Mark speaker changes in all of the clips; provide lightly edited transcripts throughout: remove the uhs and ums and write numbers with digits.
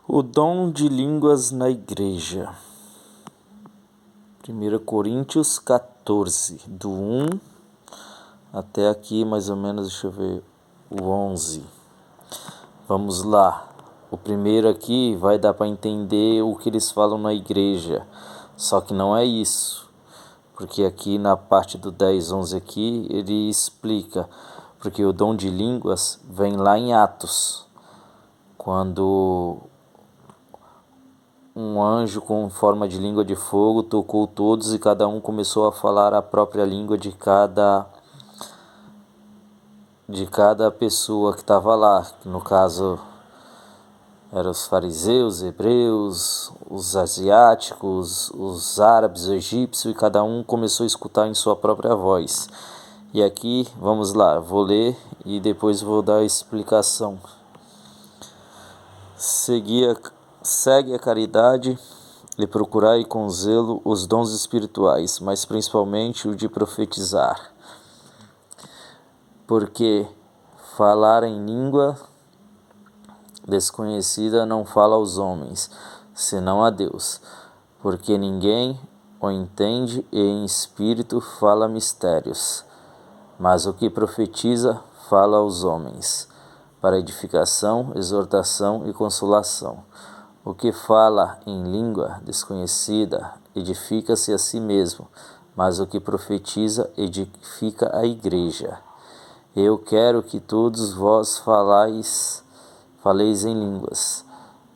Speaker 1: O dom de línguas na igreja. 1 Coríntios 14, do 1 até aqui mais ou menos, deixa eu ver, o 11. Vamos lá. O primeiro aqui vai dar para entender o que eles falam na igreja, só que não é isso. Porque aqui na parte do 10, 11 aqui, ele explica, porque o dom de línguas vem lá em Atos, quando um anjo com forma de língua de fogo tocou todos e cada um começou a falar a própria língua de cada pessoa que estava lá. No caso, eram os fariseus, hebreus, os asiáticos, os árabes, os egípcios, e cada um começou a escutar em sua própria voz. E aqui, vamos lá, vou ler e depois vou dar a explicação. Segue a caridade e procurai com zelo os dons espirituais, mas principalmente o de profetizar. Porque falar em língua desconhecida não fala aos homens, senão a Deus, porque ninguém o entende e em espírito fala mistérios. Mas o que profetiza fala aos homens, para edificação, exortação e consolação. O que fala em língua desconhecida edifica-se a si mesmo, mas o que profetiza edifica a igreja. Eu quero que todos vós faleis em línguas,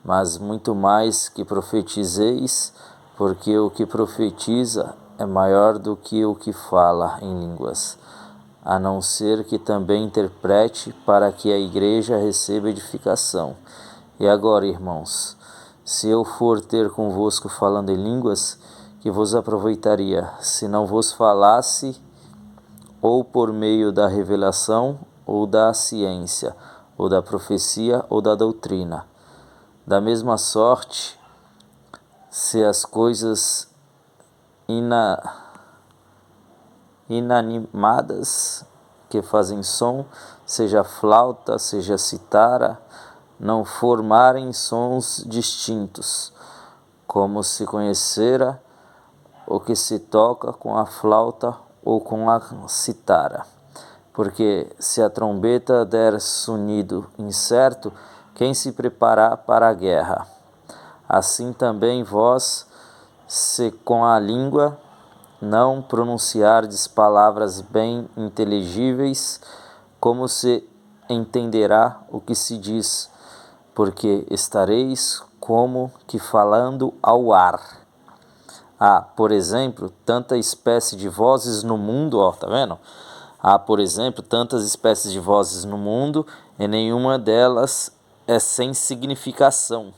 Speaker 1: mas muito mais que profetizeis, porque o que profetiza é maior do que o que fala em línguas, a não ser que também interprete, para que a igreja receba edificação. E agora, irmãos, se eu for ter convosco falando em línguas, que vos aproveitaria, se não vos falasse, ou por meio da revelação, ou da ciência, ou da profecia, ou da doutrina. Da mesma sorte, se as coisas inanimadas que fazem som, seja flauta, seja citara, não formarem sons distintos, como se conhecera o que se toca com a flauta ou com a citara. Porque se a trombeta der sonido incerto, quem se preparar para a guerra? Assim também vós, se com a língua não pronunciardes palavras bem inteligíveis, como se entenderá o que se diz? Porque estareis como que falando ao ar. Há, por exemplo, tanta espécie de vozes no mundo, tá vendo? Há, por exemplo, tantas espécies de vozes no mundo, e nenhuma delas é sem significação.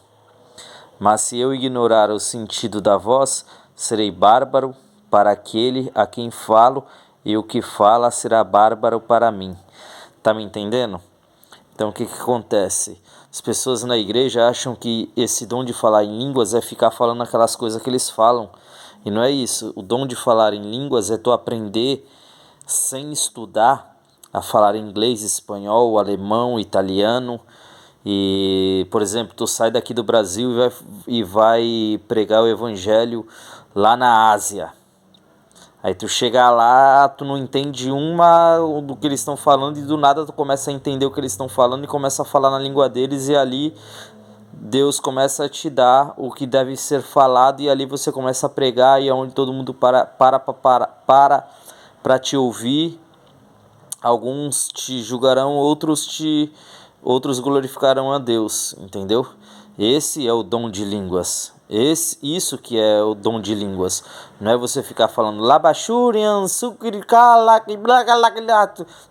Speaker 1: Mas se eu ignorar o sentido da voz, serei bárbaro para aquele a quem falo, e o que fala será bárbaro para mim. Tá me entendendo? Então o que acontece? As pessoas na igreja acham que esse dom de falar em línguas é ficar falando aquelas coisas que eles falam. E não é isso. O dom de falar em línguas é tu aprender sem estudar a falar inglês, espanhol, alemão, italiano. E, por exemplo, tu sai daqui do Brasil e vai pregar o evangelho lá na Ásia. Aí tu chega lá, tu não entende do que eles estão falando, e do nada tu começa a entender o que eles estão falando e começa a falar na língua deles, e ali Deus começa a te dar o que deve ser falado, e ali você começa a pregar, e é onde todo mundo para te ouvir. Alguns te julgarão, outros glorificarão a Deus, entendeu? Esse é o dom de línguas. Isso que é o dom de línguas. Não é você ficar falando labachurian,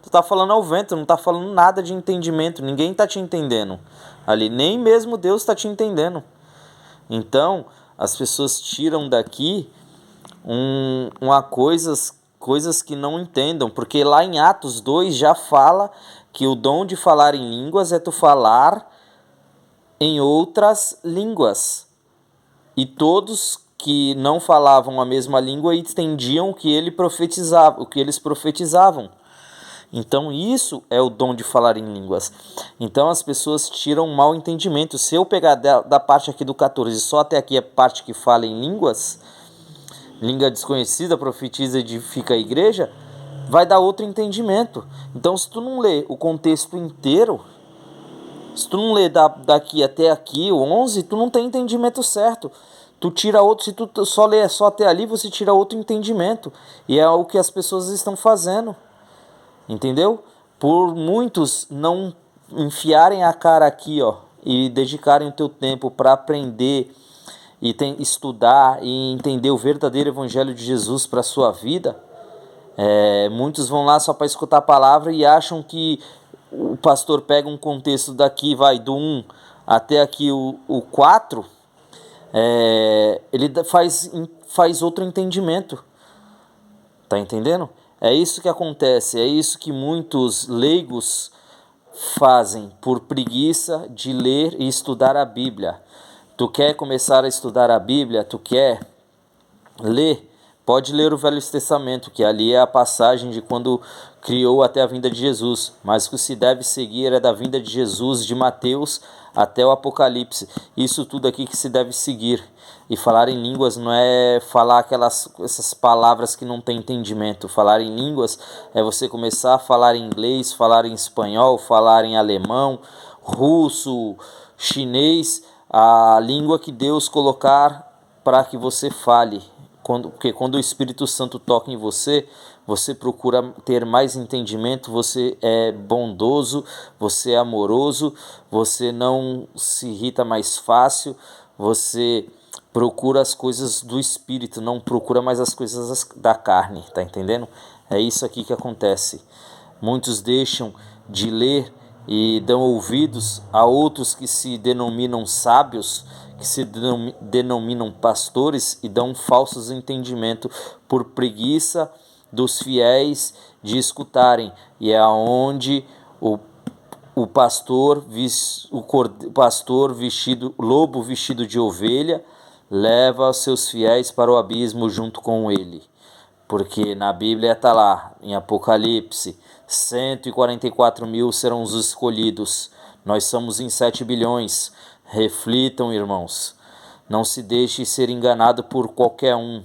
Speaker 1: tu tá falando ao vento, não tá falando nada de entendimento. Ninguém tá te entendendo ali, nem mesmo Deus tá te entendendo. As pessoas tiram daqui coisas que não entendam, porque lá em Atos 2 já fala que o dom de falar em línguas é tu falar em outras línguas. E todos que não falavam a mesma língua entendiam o que eles profetizavam. Então isso é o dom de falar em línguas. Então as pessoas tiram um mau entendimento. Se eu pegar da parte aqui do 14 só até aqui a parte que fala em línguas, língua desconhecida, profetiza, edifica a igreja, vai dar outro entendimento. Então se tu não lê o contexto inteiro, se tu não lê daqui até aqui, o 11, tu não tem entendimento certo. Tu tira outro, se tu só lê só até ali, você tira outro entendimento. E é o que as pessoas estão fazendo. Entendeu? Por muitos não enfiarem a cara aqui, ó, e dedicarem o teu tempo para aprender e estudar e entender o verdadeiro evangelho de Jesus para a sua vida, muitos vão lá só para escutar a palavra e acham que o pastor pega um contexto daqui, vai do 1 até aqui o 4, ele faz outro entendimento. Tá entendendo? É isso que acontece, é isso que muitos leigos fazem por preguiça de ler e estudar a Bíblia. Tu quer começar a estudar a Bíblia? Tu quer ler? Pode ler o Velho Testamento, que ali é a passagem de quando criou até a vinda de Jesus. Mas o que se deve seguir é da vinda de Jesus, de Mateus até o Apocalipse. Isso tudo aqui que se deve seguir. E falar em línguas não é falar essas palavras que não tem entendimento. Falar em línguas é você começar a falar em inglês, falar em espanhol, falar em alemão, russo, chinês, a língua que Deus colocar para que você fale. Porque quando o Espírito Santo toca em você, você procura ter mais entendimento, você é bondoso, você é amoroso, você não se irrita mais fácil, você procura as coisas do Espírito, não procura mais as coisas da carne, tá entendendo? É isso aqui que acontece. Muitos deixam de ler e dão ouvidos a outros que se denominam sábios, que se denominam pastores e dão falsos entendimentos por preguiça dos fiéis de escutarem. E é onde o pastor vestido, lobo vestido de ovelha, leva os seus fiéis para o abismo junto com ele. Porque na Bíblia está lá, em Apocalipse, 144 mil serão os escolhidos. Nós somos em 7 bilhões. Reflitam, irmãos. Não se deixe ser enganado por qualquer um.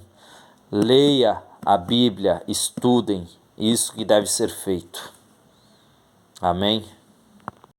Speaker 1: Leia a Bíblia, estudem. Isso que deve ser feito. Amém?